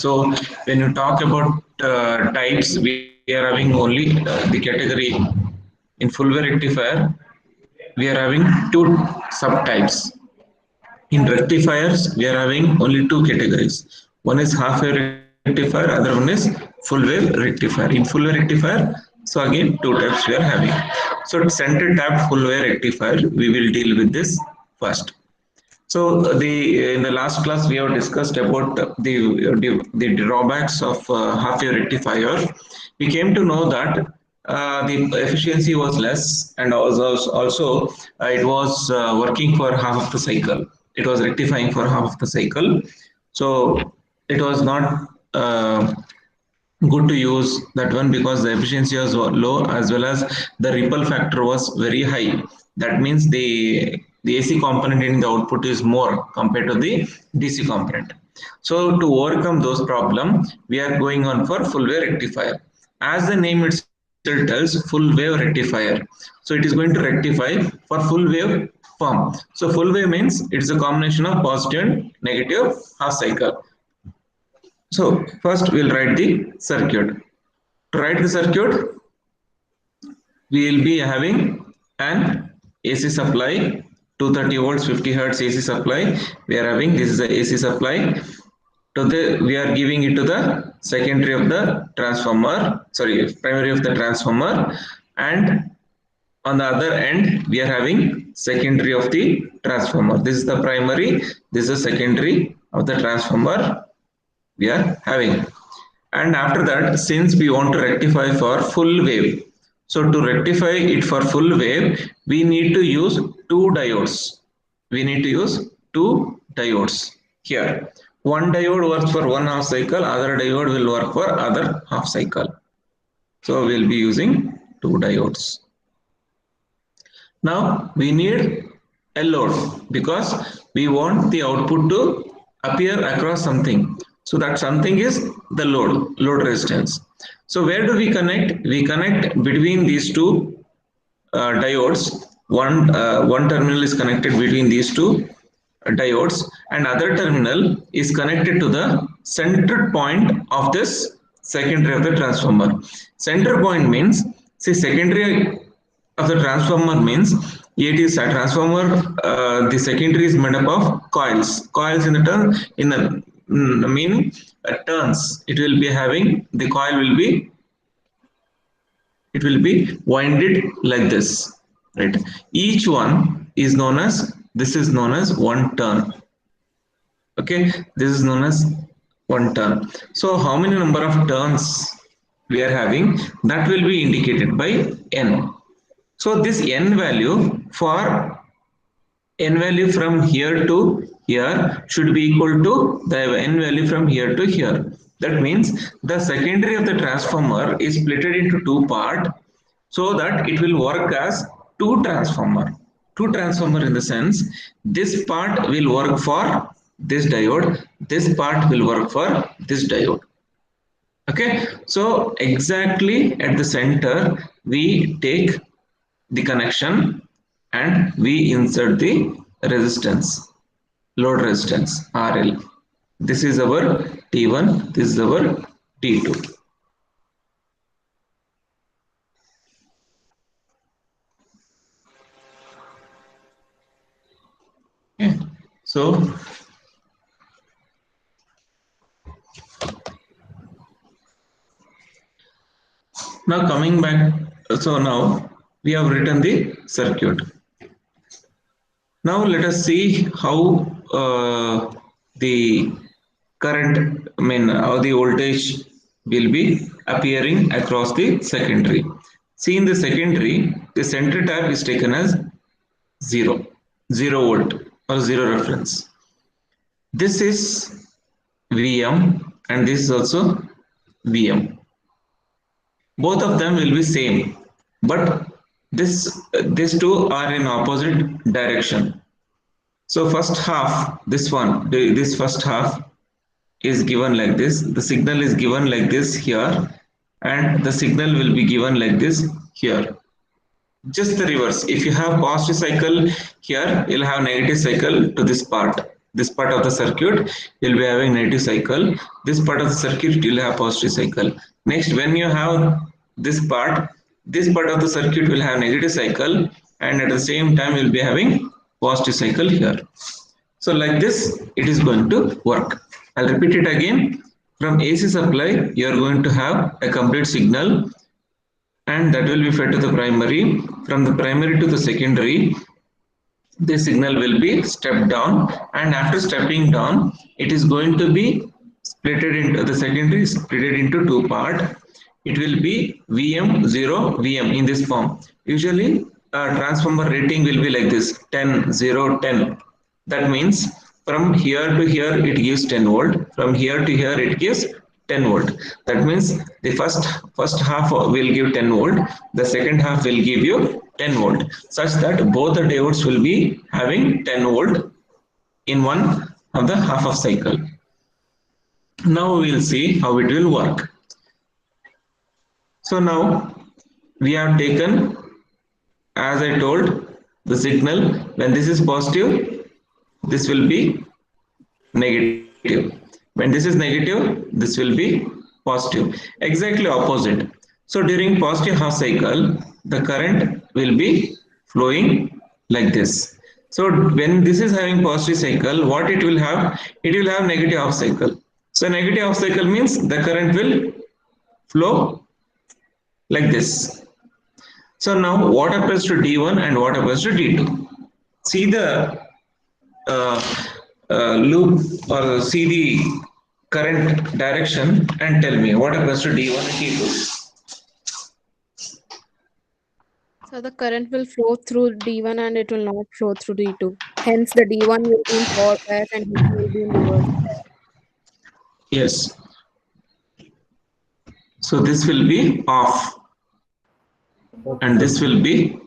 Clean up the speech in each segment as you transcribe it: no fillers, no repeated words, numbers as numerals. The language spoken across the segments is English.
So when you talk about types, we are having only the category in full wave rectifier. We are having two subtypes. In rectifiers, we are having only two categories. One is half wave rectifier, other one is full wave rectifier. In full wave rectifier, so again two types we are having. So center tap full wave rectifier, we will deal with this first. So in the last class we have discussed about the drawbacks of half wave rectifier. We came to know that the efficiency was less, and also it was working for half of the cycle. It was rectifying for half of the cycle, so it was not good to use that one because the efficiency was low as well as the ripple factor was very high. That means the AC component in the output is more compared to the DC component. So to overcome those problems, we are going on for full wave rectifier. As the name itself tells, full wave rectifier. So it is going to rectify for full wave form. So full wave means it's a combination of positive and negative half cycle. So first we'll write the circuit. To write the circuit, we will be having an AC supply, 230 volts, 50 hertz AC supply. We are having, this is the AC supply. We are giving it to the secondary of the transformer, sorry, primary of the transformer, and on the other end we are having secondary of the transformer. This is the primary, this is the secondary of the transformer we are having. And after that, since we want to rectify for full wave, so to rectify it for full wave, we need to use two diodes. We need to use two diodes here. One diode works for one half cycle, other diode will work for other half cycle. So we'll be using two diodes. Now we need a load because we want the output to appear across something. So that something is the load resistance. So where do we connect? We connect between these two diodes. One terminal is connected between these two diodes, and other terminal is connected to the center point of this secondary of the transformer. Center point means, see, secondary of the transformer means it is a transformer. The secondary is made up of coils. Coils in the turn in the meaning turns. It will be having, the coil will be, it will be winded like this, right? Each one is known as, this is known as one turn. Okay, this is known as one turn. So how many number of turns we are having, that will be indicated by n. So this n value from here to here should be equal to the n value from here to here. That means the secondary of the transformer is split into two parts so that it will work as two transformer. Two transformer in the sense, this part will work for this diode, this part will work for this diode. Okay, so exactly at the center we take the connection and we insert the resistance, load resistance RL. This is our T1, this is our T2. Okay. So now coming back, so now we have written the circuit. Now let us see how the current, how the voltage will be appearing across the secondary. See, in the secondary, the center tap is taken as 0 volt or 0 reference. This is VM and this is also VM. Both of them will be same, but these two are in opposite direction. So first half, this first half is given like this. The signal is given like this here, and the signal will be given like this here. Just the reverse. If you have positive cycle here, you'll have negative cycle to this part. This part of the circuit will be having negative cycle. This part of the circuit will have positive cycle. Next, when you have this part of the circuit will have negative cycle, and at the same time will be having positive cycle here. So like this, it is going to work. I'll repeat it again. From AC supply, you are going to have a complete signal, and that will be fed to the primary. From the primary to the secondary, the signal will be stepped down, and after stepping down, it is going to be splitted into the secondary, splitted into two part. It will be Vm0 Vm in this form. Usually transformer rating will be like this: 10 0 10. That means from here to here it gives 10 volt, from here to here it gives 10 volt. That means the first half will give 10 volt, the second half will give you 10 volt, such that both the diodes will be having 10 volt in one of the half of cycle. Now we will see how it will work. So now we have taken, as I told, the signal. When this is positive, this will be negative. When this is negative, this will be positive. Exactly opposite. So during positive half cycle, the current will be flowing like this. So when this is having positive cycle, what it will have? It will have negative half cycle. So negative half cycle means the current will flow like this. So now what happens to D1 and what happens to D2? See the uh, loop, or see the current direction, and tell me what happens to D1 and D2. So the current will flow through D1 and it will not flow through D2. Hence, the D1 will be in forward bias and D2 will be in reverse bias. Yes, so this will be off and this will be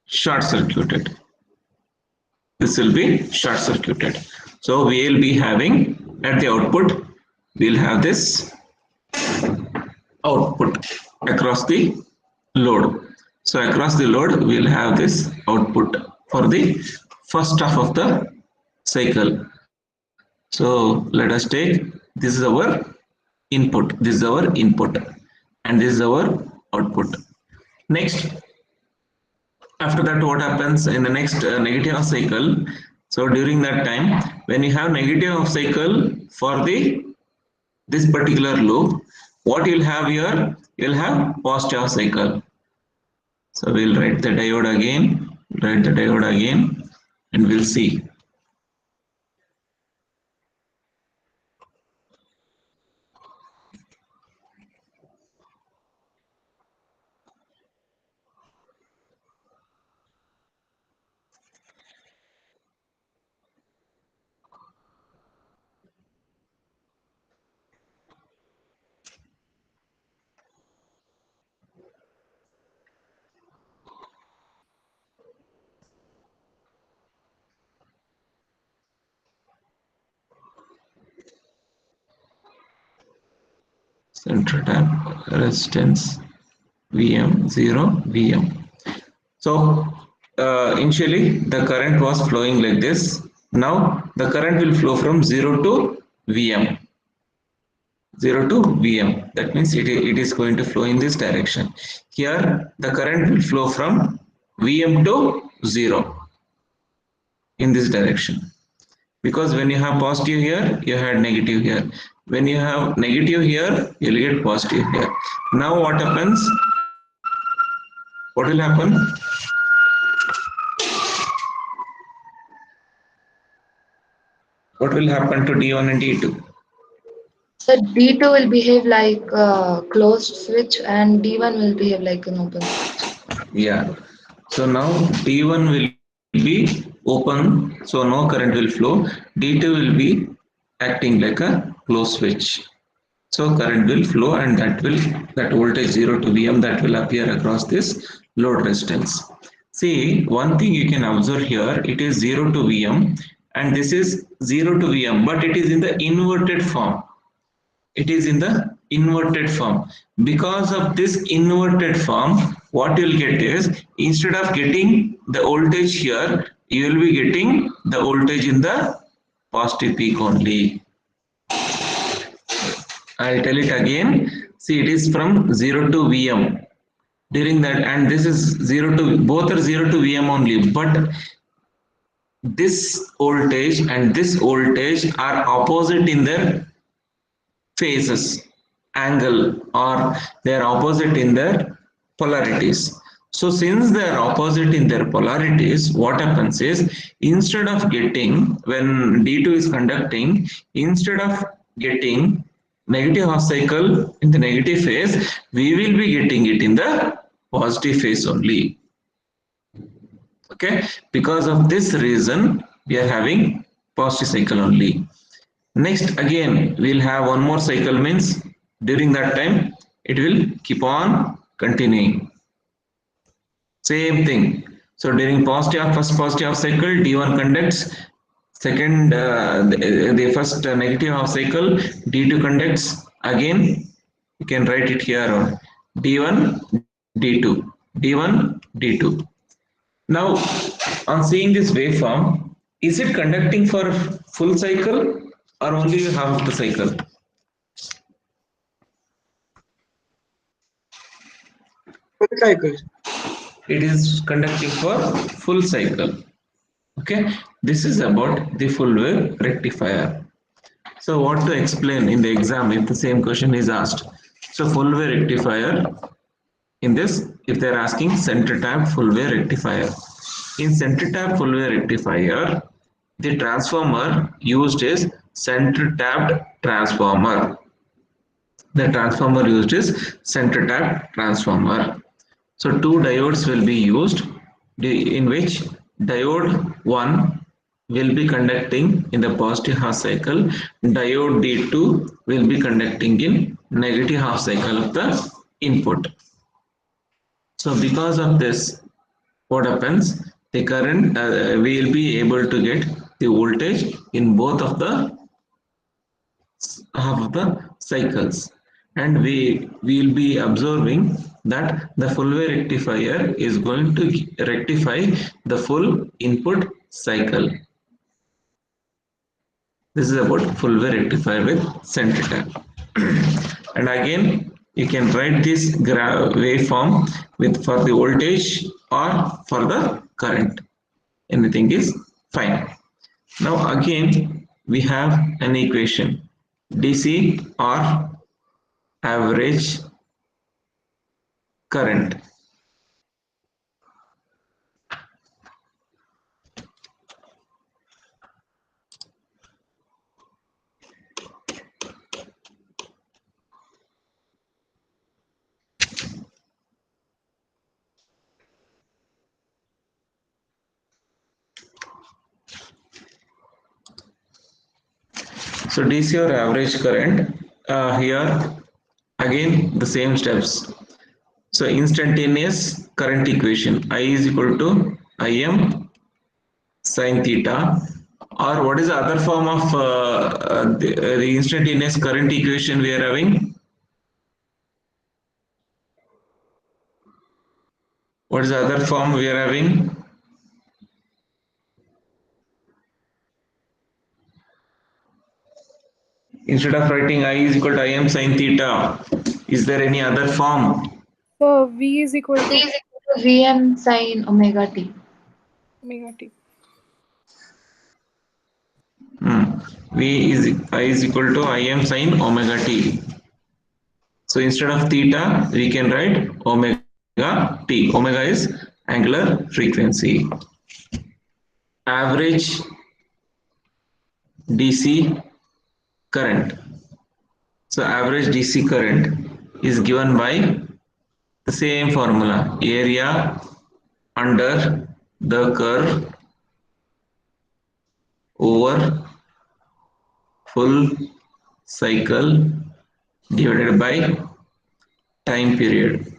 short circuited. This will be short circuited. So we will be having at the output, we'll have this output across the load. So across the load, we'll have this output for the first half of the cycle. So let us take, this is our input, this is our input, and this is our output. Next, after that, what happens in the next negative half cycle? So during that time, when you have negative half cycle for the this particular loop, what you'll have here, you'll have positive half cycle. So we'll write the diode again, and we'll see. Center tap resistance Vm0 Vm. So initially the current was flowing like this. Now the current will flow from 0 to Vm. 0 to Vm. That means it is going to flow in this direction. Here the current will flow from Vm to 0 in this direction. Because when you have positive here, you had negative here. When you have negative here, you will get positive here. Now what happens? What will happen? What will happen to D1 and D2? So D2 will behave like a closed switch and D1 will behave like an open switch. Yeah. So now D1 will be open, so no current will flow. D2 will be acting like a closed switch. So current will flow, and that voltage 0 to Vm, that will appear across this load resistance. See, one thing you can observe here, it is 0 to Vm and this is 0 to Vm, but it is in the inverted form. It is in the inverted form. Because of this inverted form, what you will get is, instead of getting the voltage here, you will be getting the voltage in the positive peak only. I'll tell it again. See, it is from 0 to Vm. During that, and this is 0 to, both are 0 to Vm only, but this voltage and this voltage are opposite in their phases, angle, or they are opposite in their polarities. So since they are opposite in their polarities, what happens is, instead of getting, when D2 is conducting, instead of getting negative half cycle in the negative phase, we will be getting it in the positive phase only. Okay, because of this reason, we are having positive cycle only. Next, again, we'll have one more cycle, means during that time, it will keep on continuing. Same thing. So during first positive half cycle, D1 conducts. Second, the first negative half cycle, D2 conducts. Again, you can write it here, D1, D2, D1, D2. Now, on seeing this waveform, is it conducting for full cycle or only half the cycle? Full cycle. It is conducting for full cycle. Okay, this is about the full wave rectifier. So what to explain in the exam if the same question is asked? So full wave rectifier, in this, if they're asking center tap full wave rectifier. In center tap full wave rectifier, the transformer used is center tapped transformer. The transformer used is center tap transformer. So two diodes will be used, in which diode 1 will be conducting in the positive half cycle, diode D2 will be conducting in negative half cycle of the input. So because of this, what happens? The current, we will be able to get the voltage in both of the half of the cycles, and we will be observing that the full wave rectifier is going to rectify the full input cycle. This is about full wave rectifier with center tap. And again, you can write this waveform with for the voltage or for the current. Anything is fine. Now again, we have an equation, DC or average current. So DC or average current, here again the same steps. So instantaneous current equation, I is equal to Im sin theta, or what is the other form of the instantaneous current equation we are having? What is the other form we are having? Instead of writing I is equal to Im sin theta, is there any other form? So V is equal V to is equal to Vm sin omega t. omega t. V is I is equal to Im sin omega t. So instead of theta, we can write omega t. Omega is angular frequency. Average DC current. So average DC current is given by the same formula, area under the curve over full cycle divided by time period.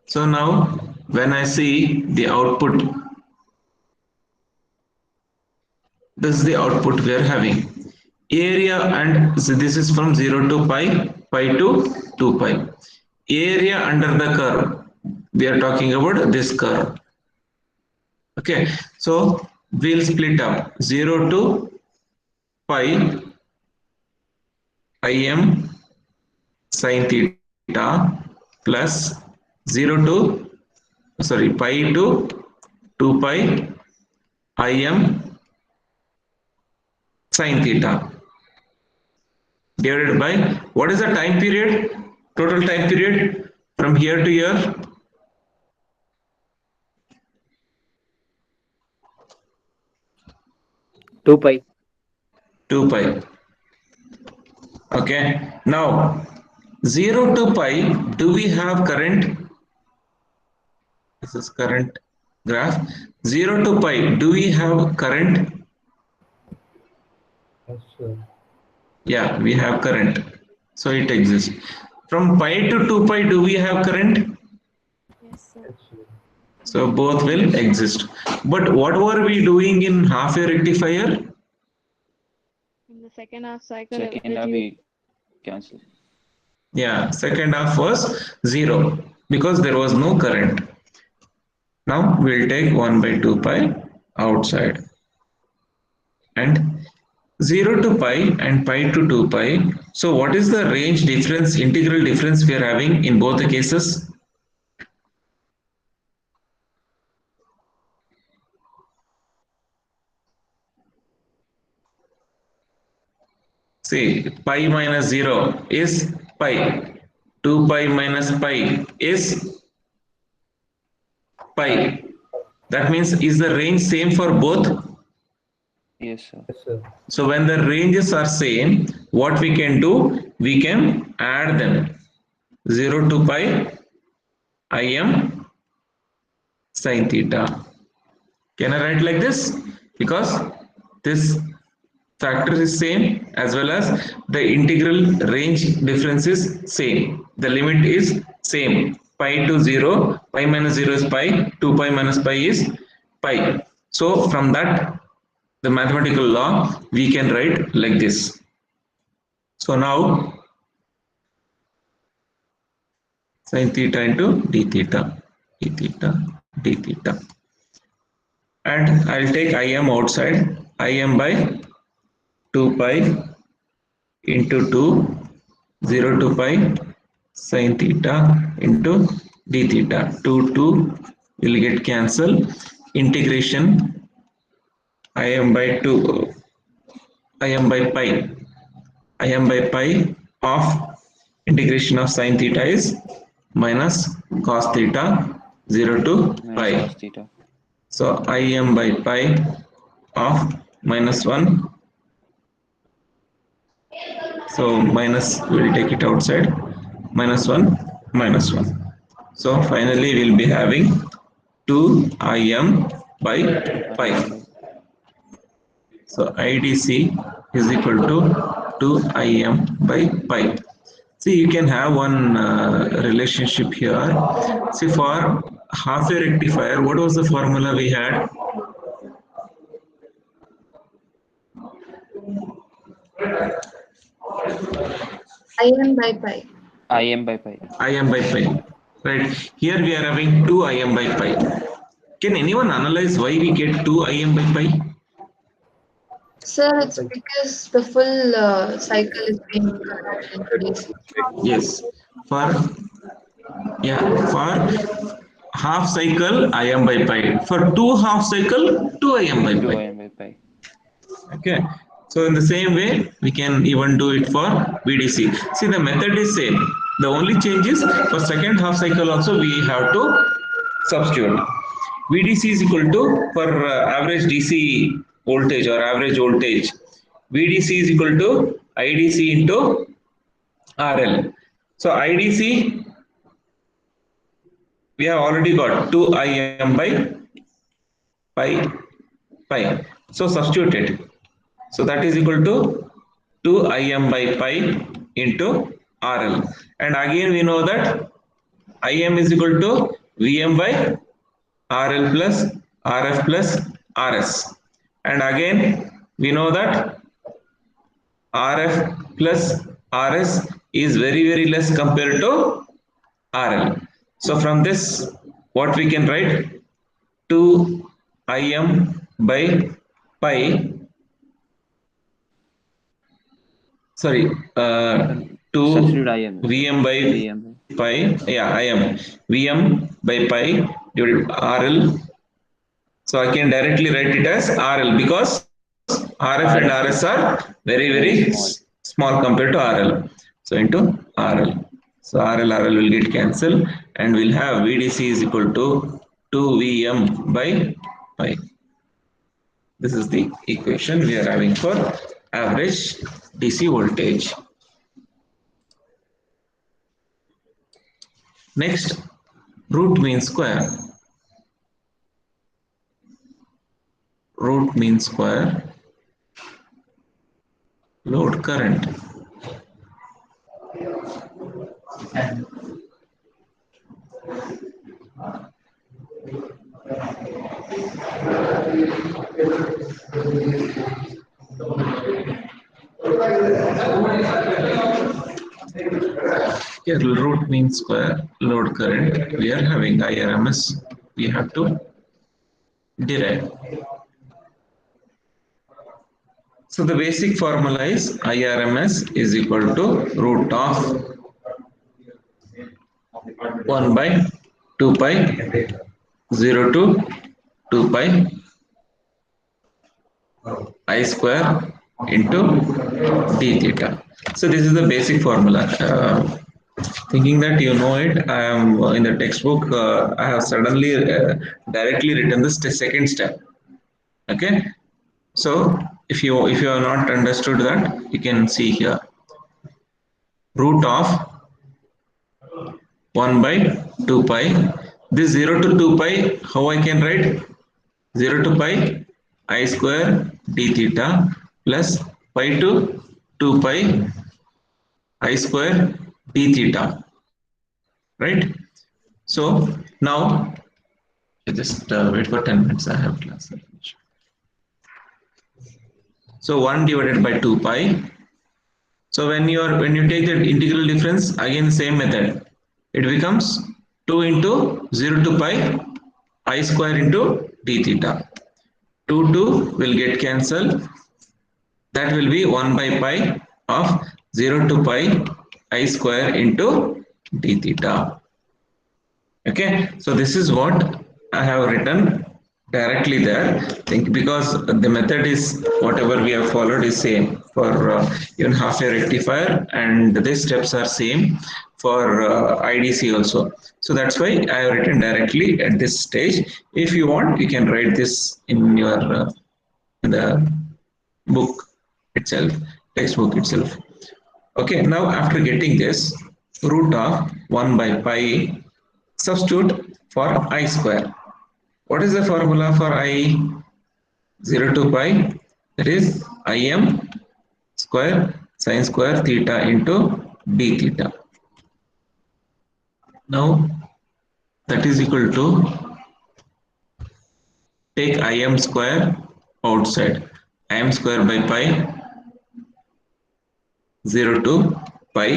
So now when I see the output, this is the output we are having. Area, and so this is from 0 to pi, pi to 2 pi. Area under the curve, we are talking about this curve. Okay, so will split up 0 to pi Im sin theta plus 0 to pi to 2 pi Im sin theta divided by what is the time period? Total time period from here to here? 2 pi. 2 pi. Okay. Now 0 to pi, do we have current? This is current graph. 0 to pi, do we have current? Yes, sir. Yeah, we have current. So it exists. From pi to 2 pi, do we have current? Yes, sir. Yes, sir. So both will exist. But what were we doing in half a rectifier? In the second half cycle, Second half reduce. we cancel. Yeah, second half was 0 because there was no current. Now we'll take 1 by 2 pi outside and 0 to pi and pi to 2 pi. So what is the range difference, integral difference we are having in both the cases? See, pi minus 0 is pi. 2 pi minus pi is pi. That means is the range same for both? Yes, sir. Yes, sir. So when the ranges are same, what we can do? We can add them. 0 to pi Im sin theta. Can I write like this? Because this factor is same as well as the integral range difference is same. The limit is same. Pi to 0, pi minus 0 is pi, 2 pi minus pi is pi. So from that, the mathematical law, we can write like this. So now sin theta into d theta, d theta, d theta. And I'll take Im outside, Im by 2 pi into 2, 0 to pi sin theta into d theta. 2 will get cancelled. Integration Im by 2, Im by pi, Im by pi of integration of sin theta is minus cos theta 0 to Minus pi. cos theta. So Im by pi of minus 1. So minus, we'll take it outside. Minus 1, minus 1. So finally we'll be having 2 Im by 2 pi. Im by. So IDC is equal to 2 Im by pi. See, you can have one relationship here. See, for half a rectifier, what was the formula we had? Im by pi. Im by pi. Im by pi. Right. Here we are having 2 Im by pi. Can anyone analyze why we get 2 Im by pi? Sir, it's because the full cycle is being converted into DC. Yes. For for half cycle Im by pi. For 2 half cycle 2 Im by 2 pi. Im by pi. Okay. So in the same way, we can even do it for VDC. See, the method is same. The only change is for second half cycle also we have to substitute. VDC is equal to for average DC voltage or average voltage. VDC is equal to IDC into RL. So IDC we have already got 2 Im by pi pi. So substitute it. So that is equal to 2 Im by pi into RL. And again we know that Im is equal to Vm by RL plus Rf plus Rs. And again we know that Rf plus Rs is very less compared to RL. So from this what we can write 2 Im by pi. Sorry, Substitute 2 IM, sir. Vm by Vm. pi. Yeah, Im. Vm by pi divided by RL. So I can directly write it as RL because RF and RS RF are is very very small. small compared to RL. So into RL. So RL will get cancelled and we'll have VDC is equal to 2 Vm by pi. This is the equation we are having for average DC voltage. Next, root mean square. Root mean square, load current. Here root mean square, load current. We are having IRMS. We have to derive. So the basic formula is IRMS is equal to root of 1 by 2 pi 0 to 2 pi I square into d theta. So this is the basic formula. Thinking that you know it, I am in the textbook. I have suddenly directly written this second step. Okay. So if you have not understood that, you can see here root of 1 by 2 pi. This 0 to 2 pi, how I can write? 0 to pi I square d theta plus pi to 2 pi I square d theta, right? So now just wait for 10 minutes. I have class. So 1 divided by 2 pi. So when you take the integral difference, again same method. It becomes 2 into 0 to pi I square into d theta. 2 will get cancelled. That will be 1 by pi of 0 to pi I square into d theta. Okay, so this is what I have written directly there. Think because the method is whatever we have followed is same for even half a rectifier, and these steps are same for IDC also. So that's why I have written directly at this stage. If you want, you can write this in your in the book itself, textbook itself. Okay, now after getting this root of 1 by pi, substitute for I square. What is the formula for I? 0 to pi, that is Im square sine square theta into d theta. Now that is equal to, take Im square outside. Im square by pi 0 to pi.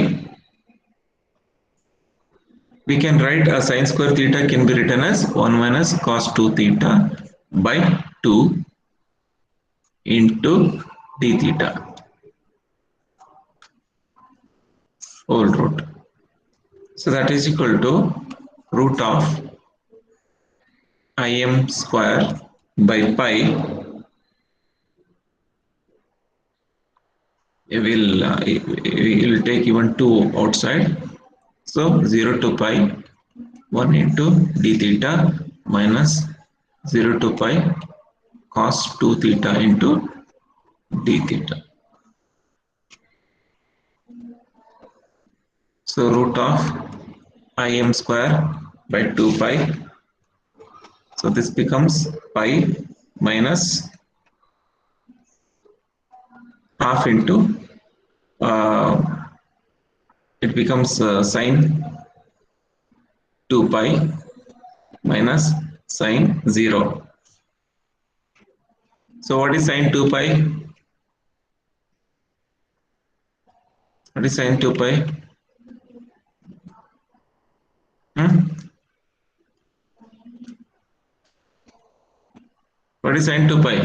We can write a sine square theta can be written as 1 minus cos 2 theta by 2 into d theta whole root. So that is equal to root of Im square by pi. We will take even 2 outside. So 0 to pi 1 into d theta minus 0 to pi cos 2 theta into d theta. So root of Im square by 2 pi. So this becomes pi minus half into uh, it becomes sine 2 pi minus sine 0. So what is sine 2 pi? What is sine 2 pi? What What is sine 2 pi?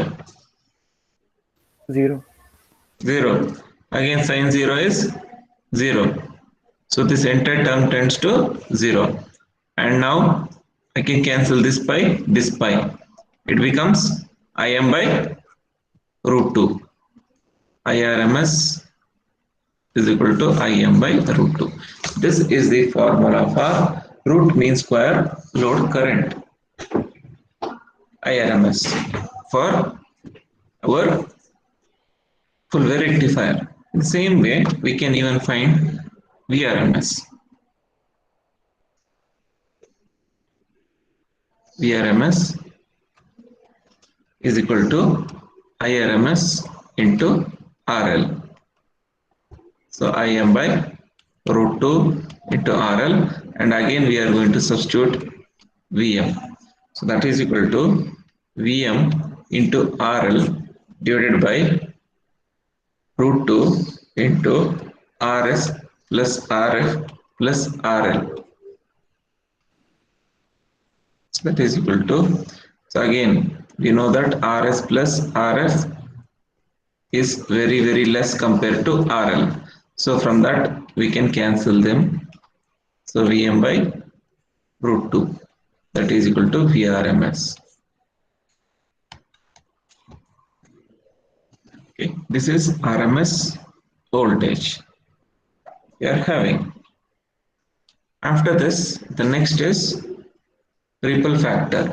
0. 0. Again sine 0 is 0. So this entire term tends to 0. And now I can cancel this pi, this pi. It becomes Im by root 2. IRMS is equal to Im by root 2. This is the formula for root mean square load current, IRMS, for our full wave rectifier. In the same way, we can even find VRMS. VRMS is equal to IRMS into RL. So Im by root 2 into RL, and again we are going to substitute Vm. So that is equal to Vm into RL divided by root 2 into Rs plus Rf plus RL. So that is equal to, so again we know that Rs plus Rf is very less compared to RL. So from that we can cancel them. So Vm by root 2, that is equal to VRMS. Okay, this is RMS voltage we are having. After this, the next is ripple factor.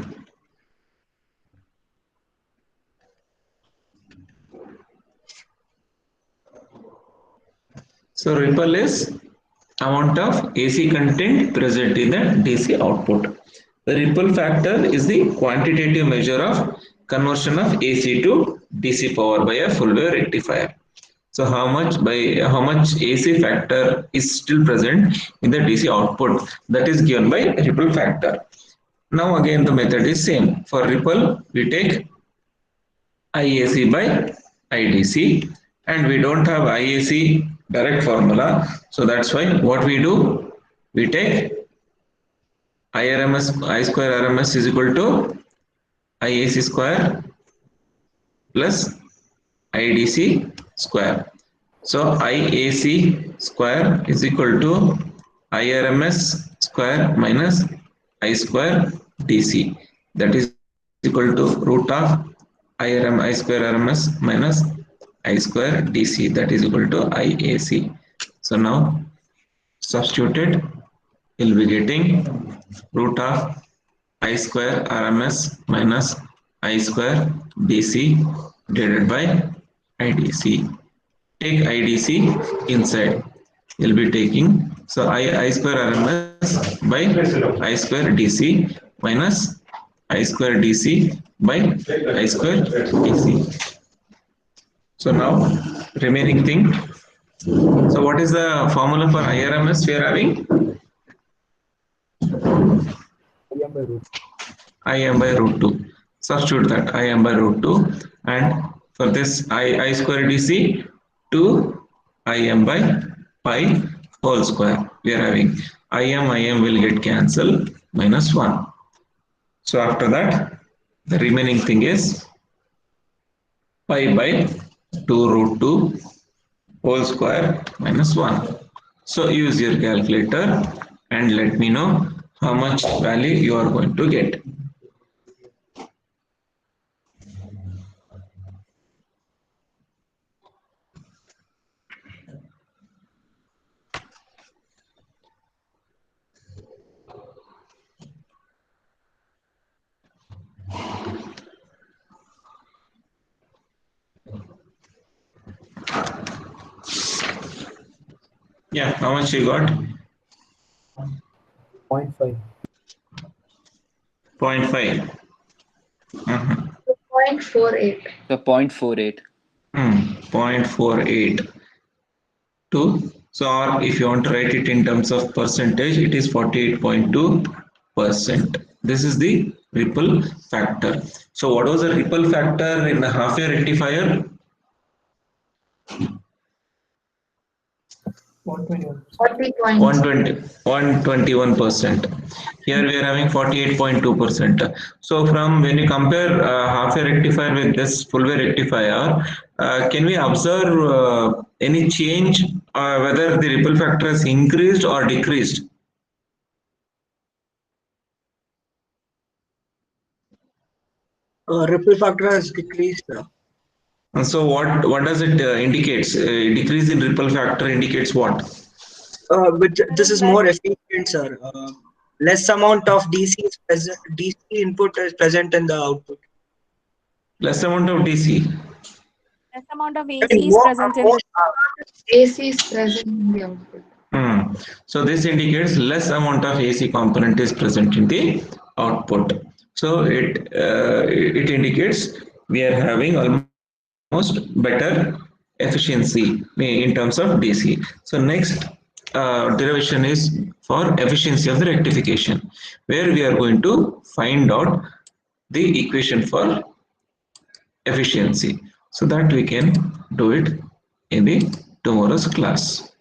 So ripple is amount of AC content present in the DC output. The ripple factor is the quantitative measure of conversion of AC to DC power by a full wave rectifier. So how much AC factor is still present in the DC output, that is given by ripple factor. Now again the method is same. For ripple we take IAC by IDC, and we don't have IAC direct formula, so that's why what we do, we take IRMS, I square RMS is equal to IAC square plus IDC square. So IAC square is equal to IRMS square minus I square DC, that is equal to root of I square RMS minus I square DC, that is equal to IAC. So now substituted, you'll be getting root of I square RMS minus I square DC divided by IDC. Take IDC inside. You'll be taking, so I square RMS by I square DC minus I square DC by I square DC. So now remaining thing. So what is the formula for IRMS we are having? Im by root 2. Substitute that Im by root 2, and for this I square DC 2 Im by pi whole square. We are having Im will get cancelled, minus 1. So after that the remaining thing is pi by 2 root 2 whole square minus 1. So use your calculator and let me know how much value you are going to get. Yeah, how much you got? 0.5. 0.5. 0.48. So 0.48. 0.48 to, so or if you want to write it in terms of percentage, it is 48.2%. This is the ripple factor. So what was the ripple factor in the half wave rectifier? 40 points. 121%. Here we are having 48.2%. So from when you compare half wave rectifier with this full wave rectifier, can we observe any change whether the ripple factor has increased or decreased? Ripple factor has decreased. And so what does it indicates? Decrease in ripple factor indicates what? But this is more efficient, sir. Less amount of DC is present. DC input is present in the output. Less amount of DC. Less amount of I AC mean, is present in more, the AC is present in the output. So this indicates less amount of AC component is present in the output. So it indicates we are having almost better efficiency in terms of DC. So next derivation is for efficiency of the rectification, where we are going to find out the equation for efficiency, so that we can do it in the tomorrow's class.